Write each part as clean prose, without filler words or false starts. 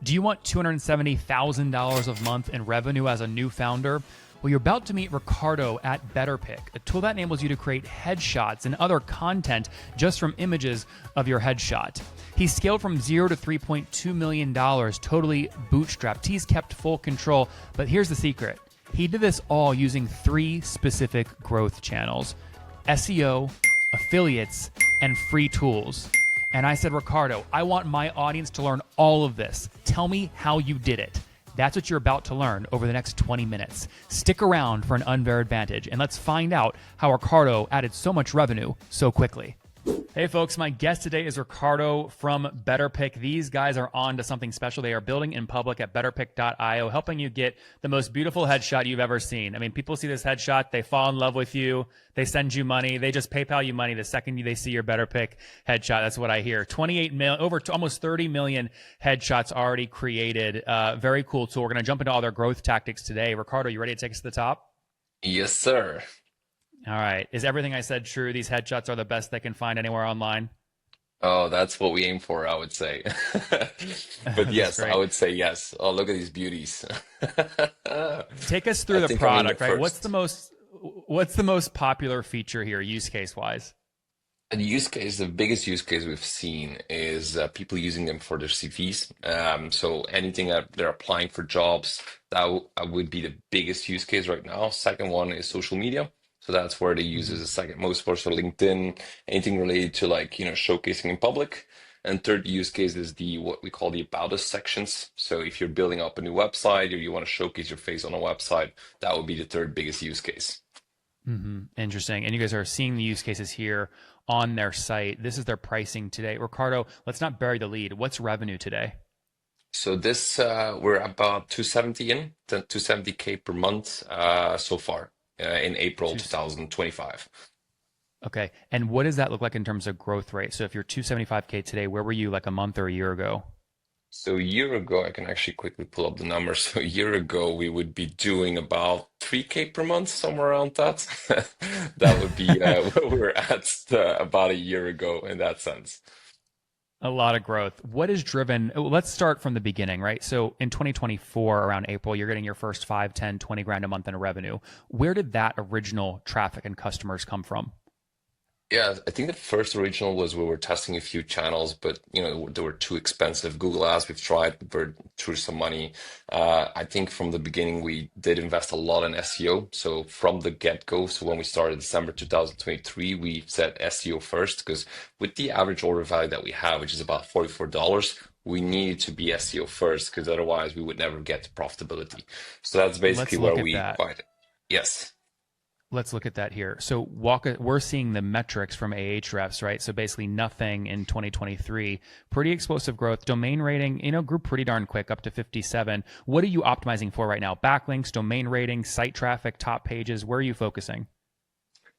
Do you want $270,000 a month in revenue as a new founder? Well, you're about to meet Ricardo at BetterPick, a tool that enables you to create headshots and other content just from images of your headshot. He scaled from $0 to $3.2 million, totally bootstrapped. He's kept full control, but here's the secret. He did this all using 3 specific growth channels: SEO, affiliates, and free tools. And I said, Ricardo, I want my audience to learn all of this. Tell me how you did it. That's what you're about to learn over the next 20 minutes. Stick around for an unfair advantage, and let's find out how Ricardo added so much revenue so quickly. Hey folks, my guest today is Ricardo from BetterPick. These guys are on to something special. They are building in public at betterpick.io, helping you get the most beautiful headshot you've ever seen. I mean, people see this headshot, they fall in love with you, they send you money, they just PayPal you money the second they see your BetterPick headshot. That's what I hear. 28 million, almost 30 million headshots already created. Very cool tool. We're going to jump into all their growth tactics today. Ricardo, you ready to take us to the top? Yes, sir. All right. Is everything I said true? These headshots are the best they can find anywhere online? Oh, that's what we aim for, I would say. But yes, I would say yes. Oh, look at these beauties. Take us through the product, right? First. What's the most popular feature here, use case wise? The use case, the biggest use case we've seen is people using them for their CVs. So anything that they're applying for jobs, that would be the biggest use case right now. Second one is social media. So that's where they use as a second most for LinkedIn, anything related to showcasing in public. And third use case is what we call the About Us sections. So if you're building up a new website or you want to showcase your face on a website, that would be the third biggest use case. Interesting. And you guys are seeing the use cases here on their site. This is their pricing today. Ricardo, let's not bury the lead. What's revenue today? So this, we're about 270K per month so far. In April 2025. Okay. And what does that look like in terms of growth rate? So if you're 275K today, where were you like a month or a year ago? So a year ago, I can actually quickly pull up the numbers. So a year ago, we would be doing about 3K per month, somewhere around that. That would be where we're at about a year ago in that sense. A lot of growth. What is driven? Let's start from the beginning, right? So in 2024, around April, you're getting your first 5, 10, 20 grand a month in revenue. Where did that original traffic and customers come from? Yeah, I think the first original was we were testing a few channels, but they were too expensive. Google Ads, we've tried, we threw some money. I think from the beginning we did invest a lot in SEO. So from the get-go, so when we started December 2023, we said SEO first, because with the average order value that we have, which is about $44, we needed to be SEO first, because otherwise we would never get to profitability. So that's basically where we find it. Yes. Let's look at that here. So we're seeing the metrics from Ahrefs, right? So basically nothing in 2023. Pretty explosive growth. Domain rating, grew pretty darn quick, up to 57. What are you optimizing for right now? Backlinks, domain rating, site traffic, top pages. Where are you focusing?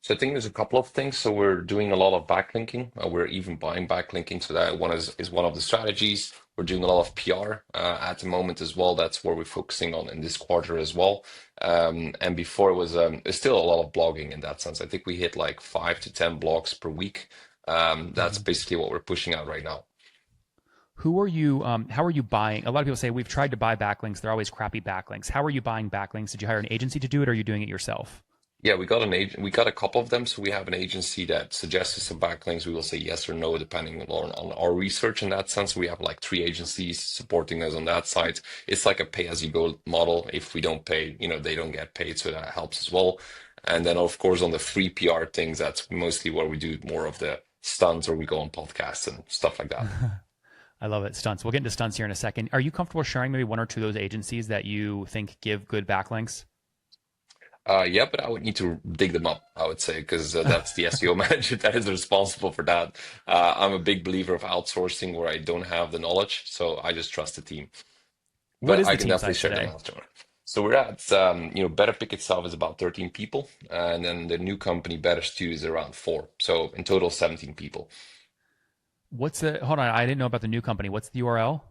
So I think there's a couple of things. So we're doing a lot of backlinking. We're even buying backlinking. So that one is one of the strategies. We're doing a lot of PR at the moment as well. That's where we're focusing on in this quarter as well. And before it was still a lot of blogging in that sense. I think we hit like 5 to 10 blogs per week. That's basically what we're pushing out right now. Who are you? How are you buying? A lot of people say we've tried to buy backlinks. They're always crappy backlinks. How are you buying backlinks? Did you hire an agency to do it, or are you doing it yourself? Yeah, we got an agent. We got a couple of them. So we have an agency that suggests us some backlinks. We will say yes or no, depending on our research in that sense. We have like 3 agencies supporting us on that side. It's like a pay-as-you-go model. If we don't pay, they don't get paid. So that helps as well. And then, of course, on the free PR things, that's mostly where we do more of the stunts, or we go on podcasts and stuff like that. I love it. Stunts. We'll get into stunts here in a second. Are you comfortable sharing maybe 1 or 2 of those agencies that you think give good backlinks? Yeah, but I would need to dig them up, I would say, because that's the SEO manager that is responsible for that. I'm a big believer of outsourcing where I don't have the knowledge, so I just trust the team. What But is I the can team definitely size share them today? after. So we're at, BetterPick itself is about 13 people, and then the new company, BetterStudio, is around 4. So in total, 17 people. Hold on, I didn't know about the new company. What's the URL?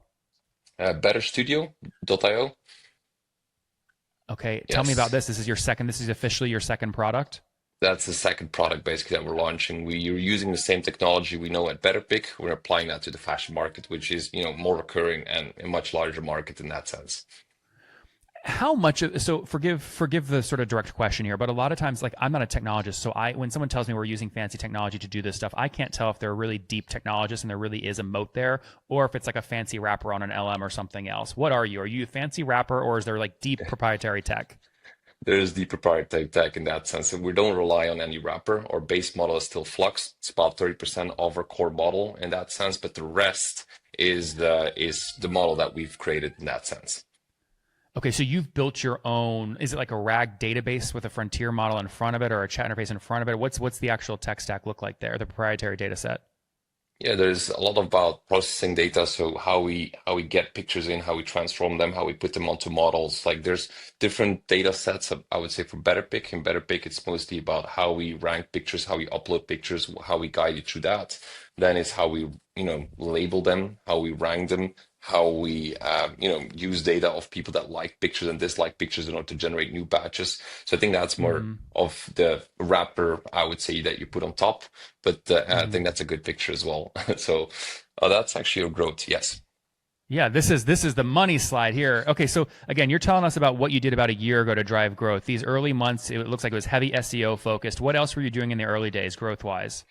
BetterStudio.io. Okay, tell me about this. This is officially your second product? That's the second product basically that we're launching. We're using the same technology we know at BetterPick. We're applying that to the fashion market, which is, more recurring and a much larger market in that sense. How much of, so forgive the sort of direct question here, but a lot of times, like, I'm not a technologist, so when someone tells me we're using fancy technology to do this stuff, I can't tell if they're really deep technologists and there really is a moat there, or if it's like a fancy wrapper on an LM or something else. What are you? Are you a fancy wrapper, or is there like deep proprietary tech? There's the proprietary tech in that sense. And we don't rely on any wrapper. Our base model is still Flux. It's about 30% of our core model in that sense, but the rest is the model that we've created in that sense. Okay, so you've built your own. Is it like a RAG database with a frontier model in front of it, or a chat interface in front of it? What's the actual tech stack look like there? The proprietary data set. Yeah, there's a lot about processing data. So how we get pictures in, how we transform them, how we put them onto models. Like there's different data sets. I would say for BetterPick. In BetterPick, it's mostly about how we rank pictures, how we upload pictures, how we guide you through that. Then it's how we label them, how we rank them, how we use data of people that like pictures and dislike pictures in order to generate new batches. So I think that's more Mm-hmm. of the wrapper I would say that you put on top. But I Mm-hmm. think that's a good picture as well. So that's actually a growth. Yes. Yeah, this is the money slide here. Okay, so again, you're telling us about what you did about a year ago to drive growth. These early months, it looks like it was heavy SEO focused. What else were you doing in the early days, growth wise?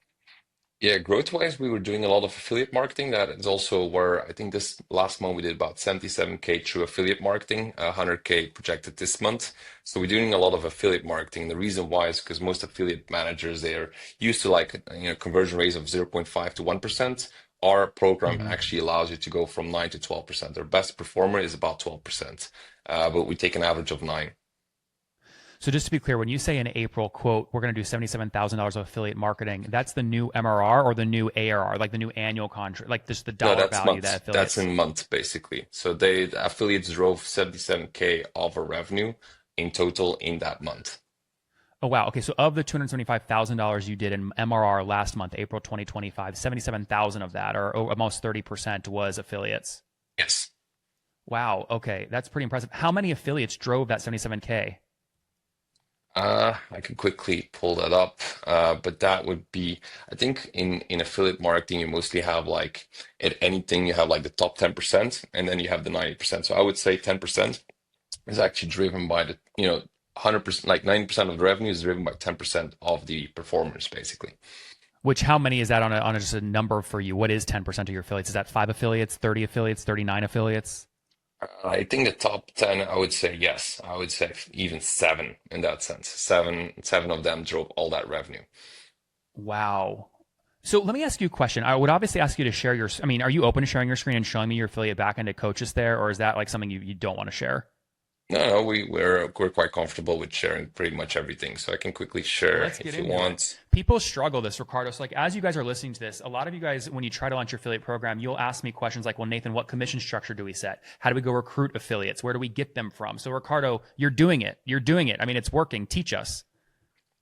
Yeah, growth-wise, we were doing a lot of affiliate marketing. That is also where I think this last month we did about 77K through affiliate marketing, 100K projected this month. So we're doing a lot of affiliate marketing. The reason why is because most affiliate managers, they are used to like conversion rates of 0.5 to 1%. Our program Mm-hmm. actually allows you to go from 9 to 12%. Our best performer is about 12%, but we take an average of 9. So just to be clear, when you say in April, quote, we're going to do $77,000 of affiliate marketing, that's the new MRR or the new ARR, like the new annual contract, like just the No, dollar that's value that months. That's affiliates. in months, basically. So the affiliates drove 77K of our revenue in total in that month. Oh, wow. Okay. So of the $275,000 you did in MRR last month, April 2025, 77,000 of that, or almost 30%, was affiliates. Yes. Wow. Okay. That's pretty impressive. How many affiliates drove that 77K? I could quickly pull that up, but that would be, I think in affiliate marketing, you mostly have like at anything, you have like the top 10% and then you have the 90%. So I would say 10% is actually driven by the, 100%, like 90% of the revenue is driven by 10% of the performers, basically. Which, how many is that on just a number for you? What is 10% of your affiliates? Is that 5 affiliates, 30 affiliates, 39 affiliates? I think the top 10, I would say yes. I would say even seven in that sense. Seven of them drove all that revenue. Wow. So let me ask you a question. I would obviously ask you to share your, I mean, are you open to sharing your screen and showing me your affiliate backend to coaches there, or is that like something you don't want to share? No, no, we're quite comfortable with sharing pretty much everything. So I can quickly share Let's get if you into it. want. People struggle this, Ricardo. So, like, as you guys are listening to this, a lot of you guys, when you try to launch your affiliate program, you'll ask me questions like, well, Nathan, what commission structure do we set? How do we go recruit affiliates? Where do we get them from? So, Ricardo, you're doing it. You're doing it. I mean, it's working. Teach us.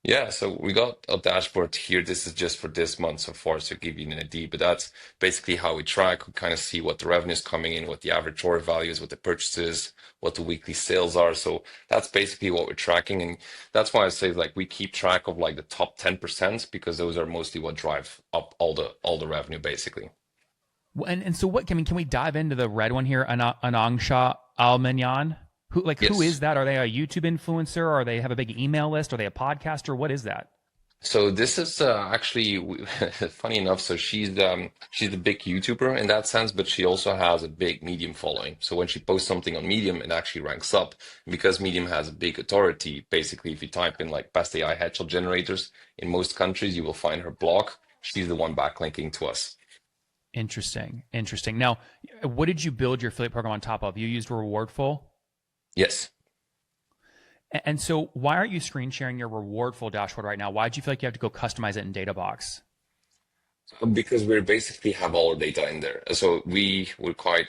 Yeah, so we got a dashboard here. This is just for this month so far, so give you an idea. But that's basically how we track. We kind of see what the revenue is coming in, what the average order value is, what the purchases, what the weekly sales are. So that's basically what we're tracking. And that's why I say like we keep track of like the top 10% because those are mostly what drive up all the revenue basically. And so, what can we dive into the red one here, Anangsha Almanyan? Who is Yes. that? Are they a YouTube influencer? Or they have a big email list? Are they a podcaster? What is that? So this is actually funny enough. So she's a big YouTuber in that sense, but she also has a big Medium following. So when she posts something on Medium, it actually ranks up because Medium has a big authority. Basically, if you type in like best AI headshot generators in most countries, you will find her blog. She's the one backlinking to us. Interesting. Interesting. Now, what did you build your affiliate program on top of? You used Rewardful. Yes. And so, why aren't you screen sharing your Rewardful dashboard right now? Why did you feel like you have to go customize it in DataBox? Because we basically have all our data in there. So we're quite,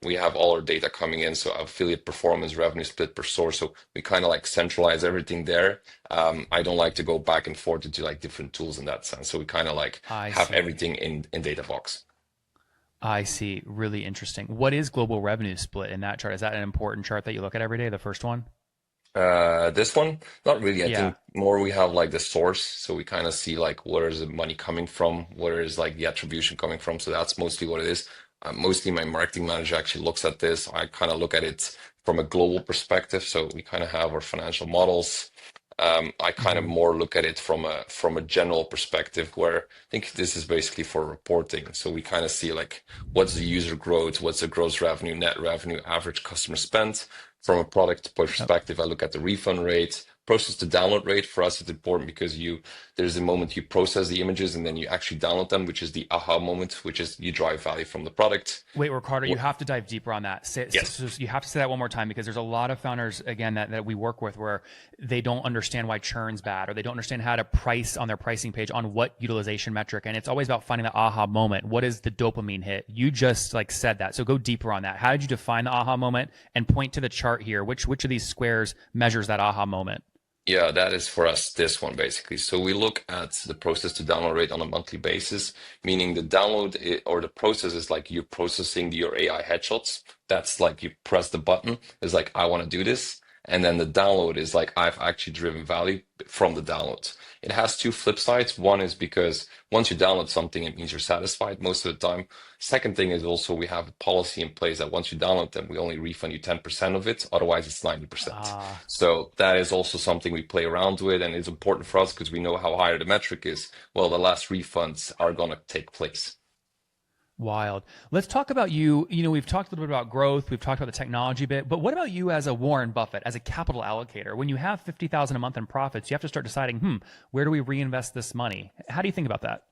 we have all our data coming in. So affiliate performance, revenue split per source. So we kind of like centralize everything there. I don't like to go back and forth into like different tools in that sense. So we kind of like I have see. everything in DataBox. I see. Really interesting. What is global revenue split in that chart? Is that an important chart that you look at every day? The first one? This one, not really. I Yeah. think more we have like the source, so we kind of see like where is the money coming from, where is like the attribution coming from. So that's mostly what it is. Mostly my marketing manager actually looks at this. I kind of look at it from a global perspective. So we kind of have our financial models. I kind of Hmm. more look at it from a general perspective where I think this is basically for reporting. So we kind of see like what's the user growth, what's the gross revenue, net revenue, average customer spend. From a product Yep. perspective, I look at the refund rate. Process to download rate for us is important because there's a moment you process the images and then you actually download them, which is the aha moment, which is you drive value from the product. Wait, Ricardo, you have to dive deeper on that. Yes. So you have to say that one more time because there's a lot of founders, again, that we work with where they don't understand why churn's bad or they don't understand how to price on their pricing page on what utilization metric. And it's always about finding the aha moment. What is the dopamine hit? You just like said that. So go deeper on that. How did you define the aha moment and point to the chart here? Which of these squares measures that aha moment? Yeah, that is for us this one basically. So we look at the process to download rate on a monthly basis, meaning the or the process is like you're processing your AI headshots. That's like you press the button, it's like I want to do this. And then the download is like I've actually driven value from the download. It has two flip sides. One is because once you download something, it means you're satisfied most of the time. Second thing is also we have a policy in place that once you download them, we only refund you 10% of it. Otherwise, it's 90%. Ah, So that is also something we play around with, and it's important for us because we know how higher the metric is. Well, the last refunds are going to take place. wild. Let's talk about you. You know, we've talked a little bit about growth. We've talked about the technology bit, but what about you as a Warren Buffett, as a capital allocator? When you have 50,000 a month in profits, you have to start deciding, where do we reinvest this money? How do you think about that?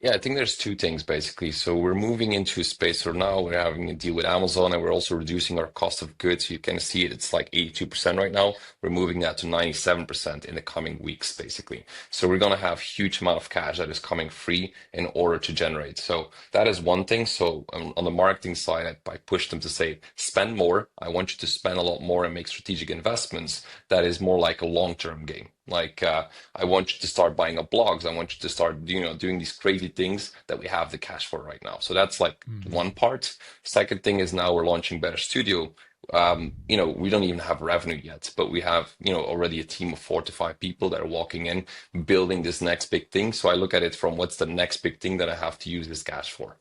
Yeah, I think there's two things basically. So we're moving into a space where now we're having a deal with Amazon and we're also reducing our cost of goods. You can see it, it's like 82% right now. We're moving that to 97% in the coming weeks, basically. So we're going to have huge amount of cash that is coming free in order to generate. So that is one thing. So on the marketing side, I push them to say, spend more. I want you to spend a lot more and make strategic investments. That is more like a long-term game. Like I want you to start buying up blogs. I want you to start, doing these crazy things that we have the cash for right now. So that's like Mhm. one part. Second thing is now we're launching BetterStudio. We don't even have revenue yet, but we have, already a team of 4 to 5 people that are walking in, building this next big thing. So I look at it from what's the next big thing that I have to use this cash for.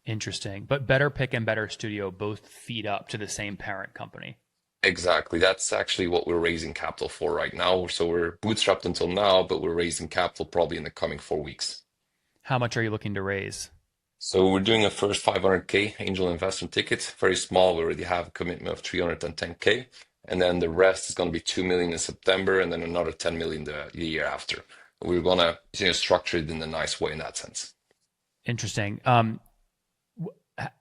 Interesting. But BetterPick and BetterStudio both feed up to the same parent company. Exactly. That's actually what we're raising capital for right now. So we're bootstrapped until now, but we're raising capital probably in the coming 4 weeks. How much are you looking to raise? So we're doing a first 500K angel investment ticket, very small. We already have a commitment of 310K, and then the rest is going to be 2 million in September, and then another 10 million the year after. We're gonna, structure it in a nice way in that sense. Interesting.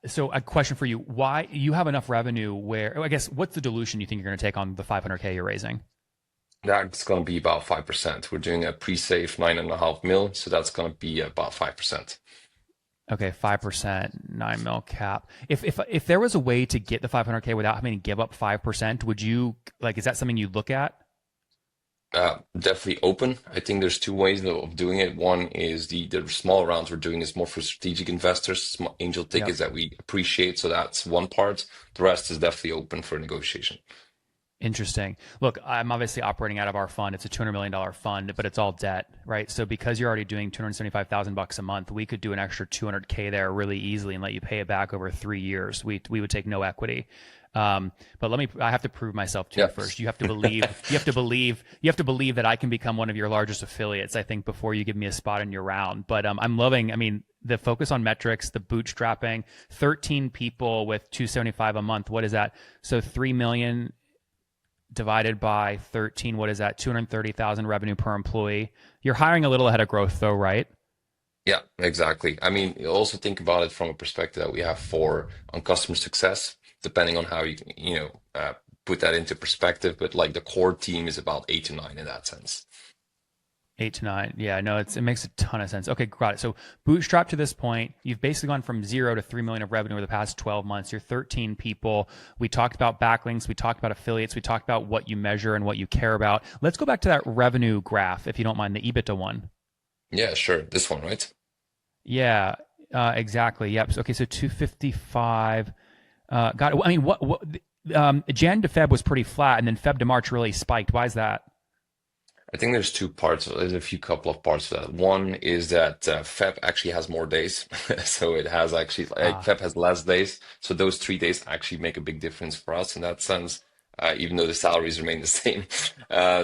So a question for you: why you have enough revenue? Where I guess what's the dilution you think you're going to take on the 500K you're raising? That's going to be about 5%. We're doing a pre-save 9.5 mil, so that's going to be about 5%. Okay, 5%, 9 mil cap. If there was a way to get the 500K without having to give up 5%, would you like? Is that something you'd look at? Definitely open. I think there's two ways of doing it. One is the small rounds we're doing is more for strategic investors, angel Yep. tickets that we appreciate. So that's one part. The rest is definitely open for negotiation. Interesting. Look, I'm obviously operating out of our fund. It's a $200 million fund, but it's all debt, right? So because you're already doing 275,000 bucks a month, we could do an extra 200K there really easily and let you pay it back over 3 years. We would take no equity. But I have to prove myself to you Yeah. first. You have to believe that I can become one of your largest affiliates, I think, before you give me a spot in your round. But I'm loving, I mean, the focus on metrics, the bootstrapping, 13 people with 275 a month. What is that? So 3 million divided by 13, what is that? 230,000 revenue per employee. You're hiring a little ahead of growth though, right? Yeah, exactly. I mean, you also think about it from a perspective that we have four on customer success, depending on how put that into perspective. But like the core team is about 8 to 9 in that sense. 8 to 9. Yeah, no, it makes a ton of sense. Okay, got it. So bootstrap to this point, you've basically gone from 0 to 3 million of revenue over the past 12 months. You're 13 people. We talked about backlinks. We talked about affiliates. We talked about what you measure and what you care about. Let's go back to that revenue graph, if you don't mind, the EBITDA one. Yeah, sure. This one, right? Yeah, exactly. Yep. Okay, so 255. Got it. I mean, what? Jan to Feb was pretty flat, and then Feb to March really spiked. Why is that? I think there's two parts. There's a few couple of parts to that. One is that Feb actually has more days, so it has actually like Ah, Feb has less days. So those 3 days actually make a big difference for us in that sense, even though the salaries remain the same.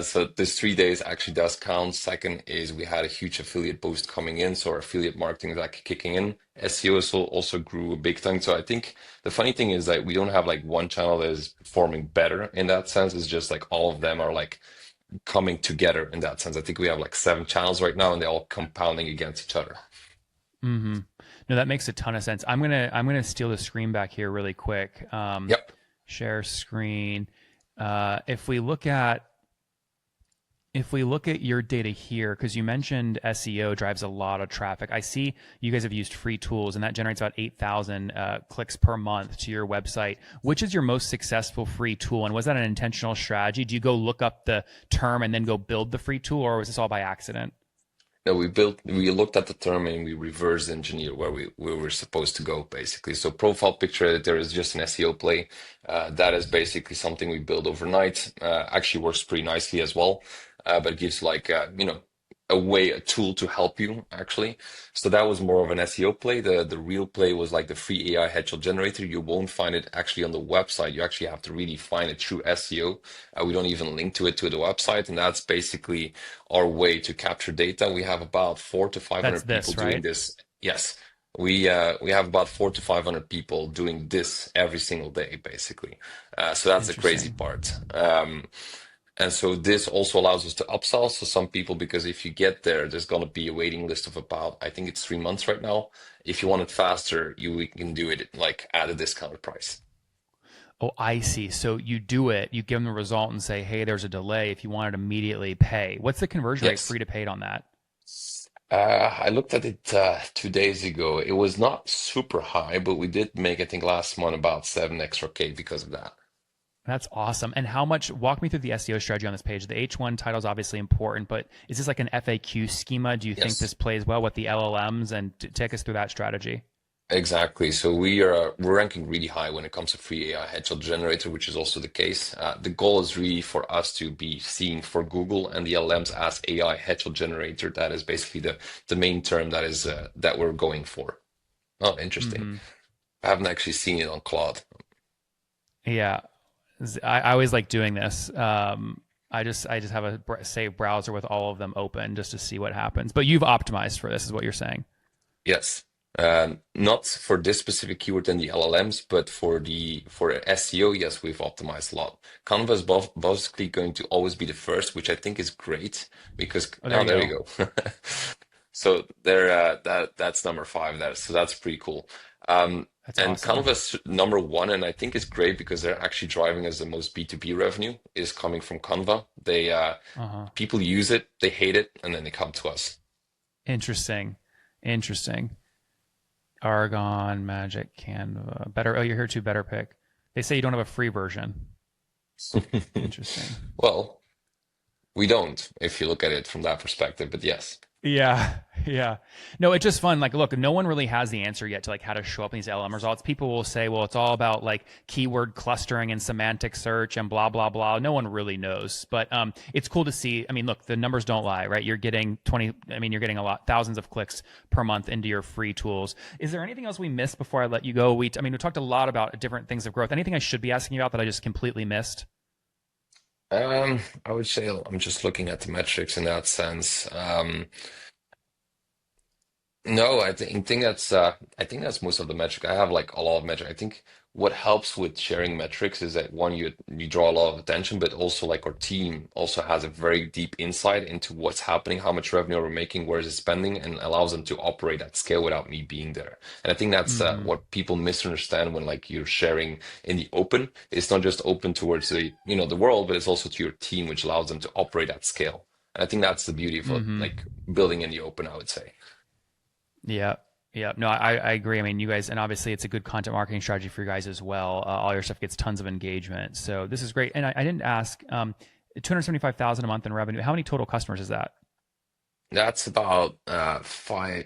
So this 3 days actually does count. Second is we had a huge affiliate boost coming in, so our affiliate marketing is like kicking in. SEO also grew a big time. So I think the funny thing is that we don't have like one channel that is performing better in that sense. It's just like all of them are like coming together in that sense. I think we have like 7 channels right now, and they're all compounding against each other. mm-hmm. No, that makes a ton of sense. I'm gonna steal the screen back here really quick. Yep. Share screen. If we look at your data here, because you mentioned SEO drives a lot of traffic. I see you guys have used free tools, and that generates about 8,000 clicks per month to your website. Which is your most successful free tool, and was that an intentional strategy? Do you go look up the term and then go build the free tool, or was this all by accident? No, we looked at the term and we reverse engineer where we're supposed to go basically. So profile picture editor is just an SEO play. That is basically something we build overnight. Actually works pretty nicely as well, but it gives like a tool to help you actually. So that was more of an SEO play. The real play was like the free AI headshot generator. You won't find it actually on the website. You actually have to really find it through SEO. We don't even link to it to the website, and that's basically our way to capture data. We have about four to five That's hundred people this, doing right? this. Yes. We have about 400 to 500 people doing this every single day, basically. So that's the crazy Interesting. part. And so this also allows us to upsell. So some people, because if you get there, there's going to be a waiting list of about, I think it's 3 months right now. If you want it faster, we can do it like at a discounted price. Oh, I see. So you do it, you give them the result and say, hey, there's a delay. If you want it immediately, pay. What's the conversion rate Yes. free to paid on that? I looked at it 2 days ago. It was not super high, but we did make, I think, last month about 7 extra K because of that. That's awesome. And how much, walk me through the SEO strategy on this page. The H1 title is obviously important, but is this like an FAQ schema? Do you think this Yes. plays well with the LLMs? And take us through that strategy. Exactly. So we're ranking really high when it comes to free AI headshot generator, which is also the case. The goal is really for us to be seen for Google and the LMs as AI headshot generator. That is basically the main term that we're going for. Oh, interesting. Hmm. I haven't actually seen it on Claude. Yeah. I always like doing this. I just have a save browser with all of them open just to see what happens. But you've optimized for this, is what you're saying. Yes. Not for this specific keyword in the LLMs, but for SEO, yes, we've optimized a lot. Canva is basically going to always be the first, which I think is great because Oh, there oh, you there go. you go. So there, that's number 5 there. So that's pretty cool. That's And awesome. Canva's number 1, and I think it's great because they're actually driving us the most B2B revenue is coming from Canva. Uh-huh. People use it, they hate it, and then they come to us. Interesting. Interesting. Argon, Magic, Canva. Better. Oh, you're here too. BetterPick. They say you don't have a free version. Interesting. Well, we don't if you look at it from that perspective, but yes. Yeah, yeah. No, it's just fun. Like, look, no one really has the answer yet to like how to show up in these LM results. People will say, well, it's all about like keyword clustering and semantic search and blah blah blah. No one really knows, but it's cool to see. I mean, look, the numbers don't lie, right? You're getting 20. I mean, you're getting a lot, thousands of clicks per month into your free tools. Is there anything else we missed before I let you go? I mean, we talked a lot about different things of growth. Anything I should be asking you about that I just completely missed? I would say I'm just looking at the metrics in that sense. No, I think that's most of the metric. I have like a lot of metric. I think what helps with sharing metrics is that one, you draw a lot of attention, but also like our team also has a very deep insight into what's happening, how much revenue we're making, where is it spending, and allows them to operate at scale without me being there. And I think that's Hmm. what people misunderstand when like you're sharing in the open. It's not just open towards the world, but it's also to your team, which allows them to operate at scale. And I think that's the beauty of Hmm. like building in the open, I would say. Yeah. Yeah. No, I agree. I mean, you guys, and obviously it's a good content marketing strategy for you guys as well. All your stuff gets tons of engagement. So this is great. And I didn't ask, 275,000 a month in revenue. How many total customers is that? That's about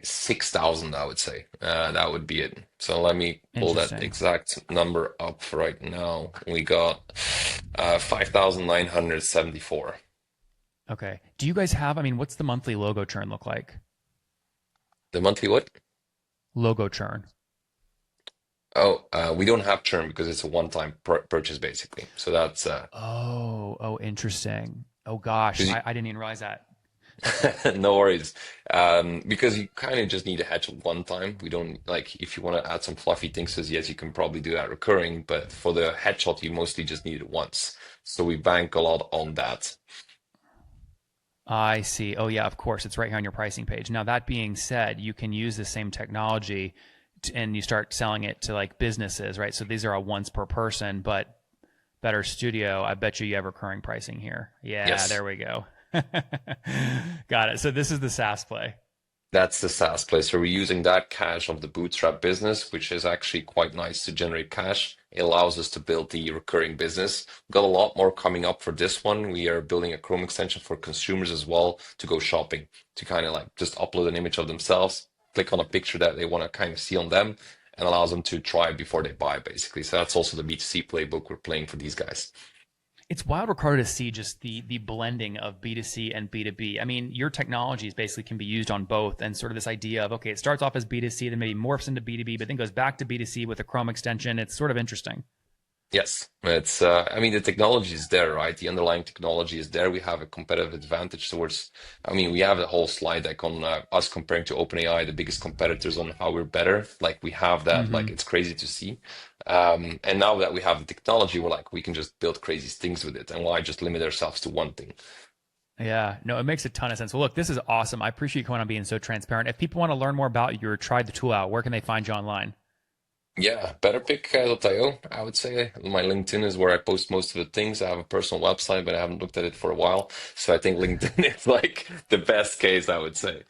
6,000, I would say. That would be it. So let me pull that Interesting. exact number up right now. We got 5,974. Okay. Do you guys have, I mean, what's the monthly logo churn look like? The monthly what? Logo churn. Oh, we don't have churn because it's a one-time purchase basically. So that's Oh, interesting. Oh gosh, 'cause I didn't even realize that. no worries. Because you kind of just need a hedge one time. We don't like if you want to add some fluffy things, says yes, you can probably do that recurring, but for the headshot, you mostly just need it once. So we bank a lot on that. I see. Oh yeah, of course. It's right here on your pricing page. Now that being said, you can use the same technology and you start selling it to like businesses, right? So these are a once per person, but BetterStudio, I bet you have recurring pricing here. Yeah, Yes. there we go. Got it. So this is the SaaS play. That's the SaaS play. So we're using that cash of the bootstrap business, which is actually quite nice to generate cash. It allows us to build the recurring business. We've got a lot more coming up for this one. We are building a Chrome extension for consumers as well to go shopping, to kind of like just upload an image of themselves, click on a picture that they want to kind of see on them, and allows them to try before they buy, basically. So that's also the B2C playbook we're playing for these guys. It's wild, Ricardo, to see just the blending of B2C and B2B. I mean, your technologies basically can be used on both, and sort of this idea of, okay, it starts off as B2C, then maybe morphs into B2B, but then goes back to B2C with a Chrome extension. It's sort of interesting. Yes, it's, I mean, the technology is there, right? The underlying technology is there. We have a competitive advantage towards, I mean, we have a whole slide deck on us comparing to OpenAI, the biggest competitors, on how we're better. Like, we have that, like, Hmm. it's crazy to see. And now that we have the technology, we're like, we can just build crazy things with it. And why just limit ourselves to one thing? Yeah, no, it makes a ton of sense. Well, look, this is awesome. I appreciate you coming on being so transparent. If people want to learn more about you or try the tool out, where can they find you online? Yeah, BetterPick.io, I would say. My LinkedIn is where I post most of the things. I have a personal website, but I haven't looked at it for a while. So I think LinkedIn is like the best case, I would say.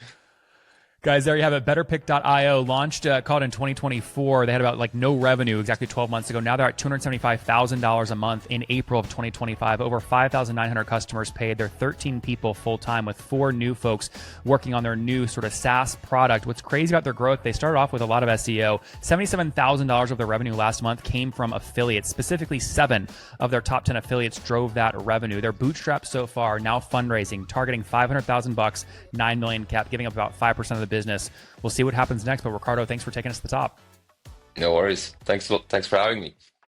Guys, there you have it. BetterPick.io launched, called in 2024. They had about like no revenue exactly 12 months ago. Now they're at $275,000 a month in April of 2025. Over 5,900 customers paid. They're 13 people full time with 4 new folks working on their new sort of SaaS product. What's crazy about their growth, they started off with a lot of SEO. $77,000 of their revenue last month came from affiliates. Specifically, 7 of their top 10 affiliates drove that revenue. They're bootstrapped so far, now fundraising, targeting 500,000 bucks, 9 million cap, giving up about 5% of the business. We'll see what happens next. But Ricardo, thanks for taking us to the top. No worries. Thanks for having me.